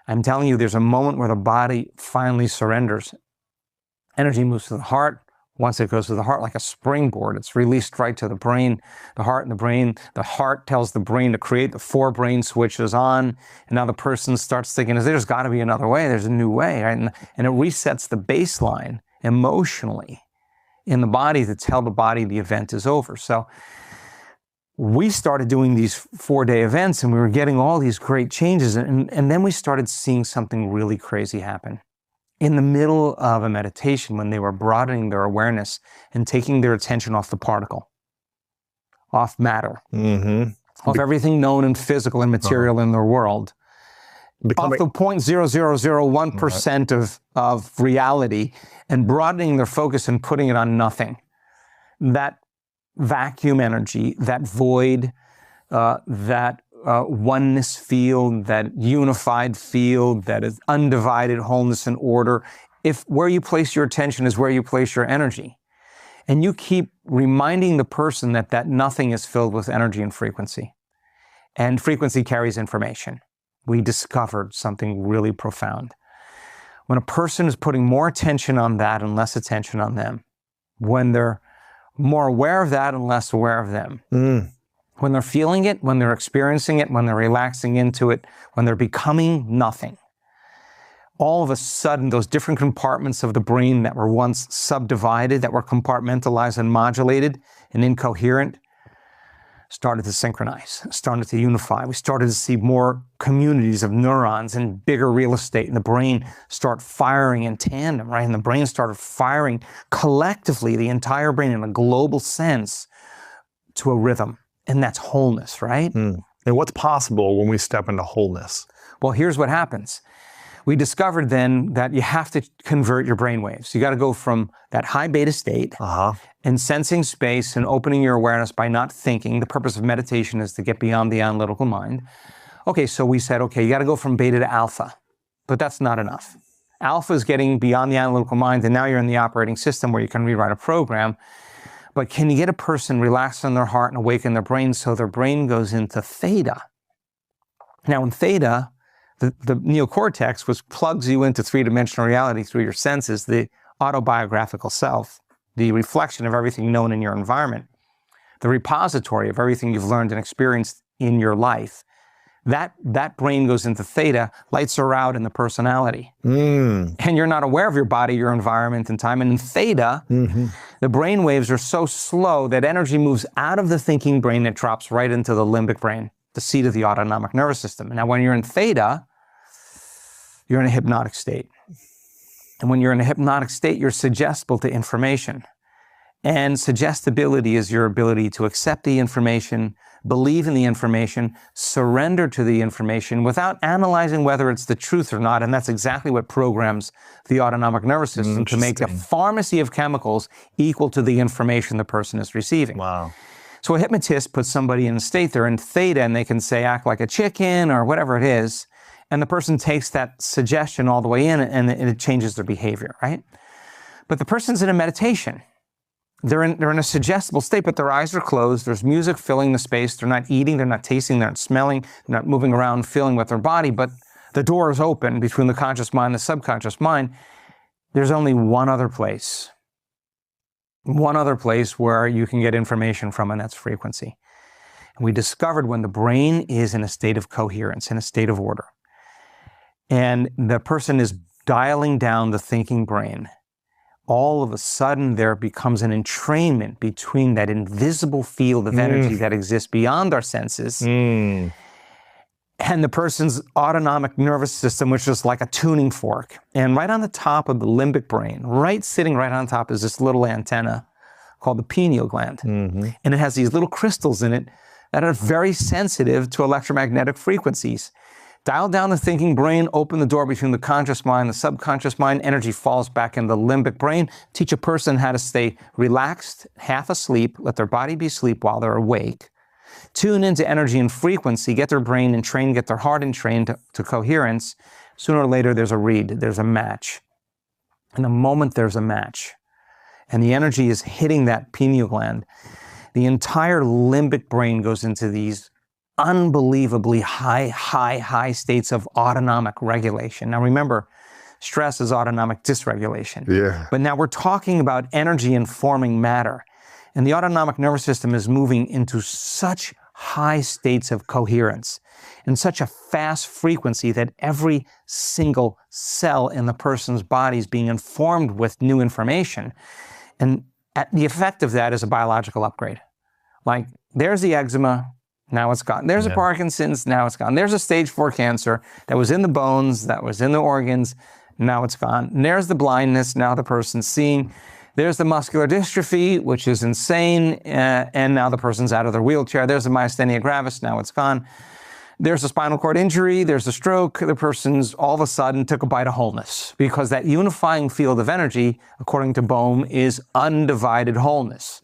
I'm telling you, there's a moment where the body finally surrenders. Energy moves to the heart. Once it goes to the heart like a springboard, it's released right to the brain, the heart and the brain. The heart tells the brain to create the 4 brain switches on. And now the person starts thinking, there's got to be another way. There's a new way, right? And it resets the baseline emotionally in the body to tell the body the event is over. So we started doing these 4-day events and we were getting all these great changes. And then we started seeing something really crazy happen. In the middle of a meditation, when they were broadening their awareness and taking their attention off the particle, off matter, off everything known and physical and material in their world, off the 0.0001% of reality, and broadening their focus and putting it on nothing. That vacuum energy, that void, that oneness field, that unified field, that is undivided wholeness and order. If where you place your attention is where you place your energy, and you keep reminding the person that that nothing is filled with energy and frequency carries information. We discovered something really profound. When a person is putting more attention on that and less attention on them, when they're more aware of that and less aware of them, when they're feeling it, when they're experiencing it, when they're relaxing into it, when they're becoming nothing, all of a sudden, those different compartments of the brain that were once subdivided, that were compartmentalized and modulated and incoherent, started to synchronize, started to unify. We started to see more communities of neurons and bigger real estate in the brain start firing in tandem, right? And the brain started firing collectively, the entire brain in a global sense, to a rhythm. And that's wholeness, right? And what's possible when we step into wholeness? Well, here's what happens. We discovered then that you have to convert your brain waves. You got to go from that high beta state and sensing space and opening your awareness by not thinking. The purpose of meditation is to get beyond the analytical mind. Okay, so we said, okay, you got to go from beta to alpha, but that's not enough. Alpha is getting beyond the analytical mind, and now you're in the operating system where you can rewrite a program. But can you get a person relaxed in their heart and awaken their brain so their brain goes into theta? Now in theta, the neocortex, which plugs you into 3-dimensional reality through your senses, the autobiographical self, the reflection of everything known in your environment, the repository of everything you've learned and experienced in your life, that brain goes into theta, lights are out in the personality. And you're not aware of your body, your environment, and time. And in theta, the brain waves are so slow that energy moves out of the thinking brain and drops right into the limbic brain, the seat of the autonomic nervous system. Now, when you're in theta, you're in a hypnotic state. And when you're in a hypnotic state, you're suggestible to information. And suggestibility is your ability to accept the information, believe in the information, surrender to the information without analyzing whether it's the truth or not. And that's exactly what programs the autonomic nervous system to make a pharmacy of chemicals equal to the information the person is receiving. Wow. So a hypnotist puts somebody in a state, they're in theta, and they can say, act like a chicken or whatever it is. And the person takes that suggestion all the way in and it changes their behavior, right? But the person's in a meditation. They're in a suggestible state, but their eyes are closed. There's music filling the space. They're not eating, they're not tasting, they're not smelling, they're not moving around, feeling with their body, but the door is open between the conscious mind and the subconscious mind. There's only one other place where you can get information from, and that's frequency. And we discovered when the brain is in a state of coherence, in a state of order, and the person is dialing down the thinking brain, all of a sudden there becomes an entrainment between that invisible field of energy that exists beyond our senses and the person's autonomic nervous system, which is like a tuning fork. And right on the top of the limbic brain, sitting right on top is this little antenna called the pineal gland. And it has these little crystals in it that are very sensitive to electromagnetic frequencies. Dial down the thinking brain, open the door between the conscious mind and the subconscious mind, energy falls back in the limbic brain. Teach a person how to stay relaxed, half asleep, let their body be asleep while they're awake. Tune into energy and frequency, get their brain entrained, get their heart entrained to coherence. Sooner or later, there's a read, there's a match. And the moment there's a match, and the energy is hitting that pineal gland, the entire limbic brain goes into these unbelievably high states of autonomic regulation. Now remember, stress is autonomic dysregulation. Yeah. But now we're talking about energy informing matter. And the autonomic nervous system is moving into such high states of coherence and such a fast frequency that every single cell in the person's body is being informed with new information. And the effect of that is a biological upgrade. Like, there's the eczema, now it's gone. There's a Parkinson's, now it's gone. There's a stage 4 cancer that was in the bones, that was in the organs, now it's gone. And there's the blindness, now the person's seeing. There's the muscular dystrophy, which is insane, and now the person's out of their wheelchair. There's the myasthenia gravis, now it's gone. There's a spinal cord injury, there's a stroke, the person's all of a sudden took a bite of wholeness, because that unifying field of energy, according to Bohm, is undivided wholeness.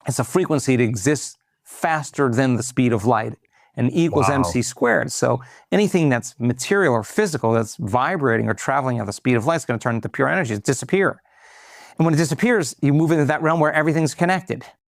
It's a frequency that exists faster than the speed of light, and E equals mc squared. So anything that's material or physical that's vibrating or traveling at the speed of light is going to turn into pure energy, disappear. And when it disappears, you move into that realm where everything's connected.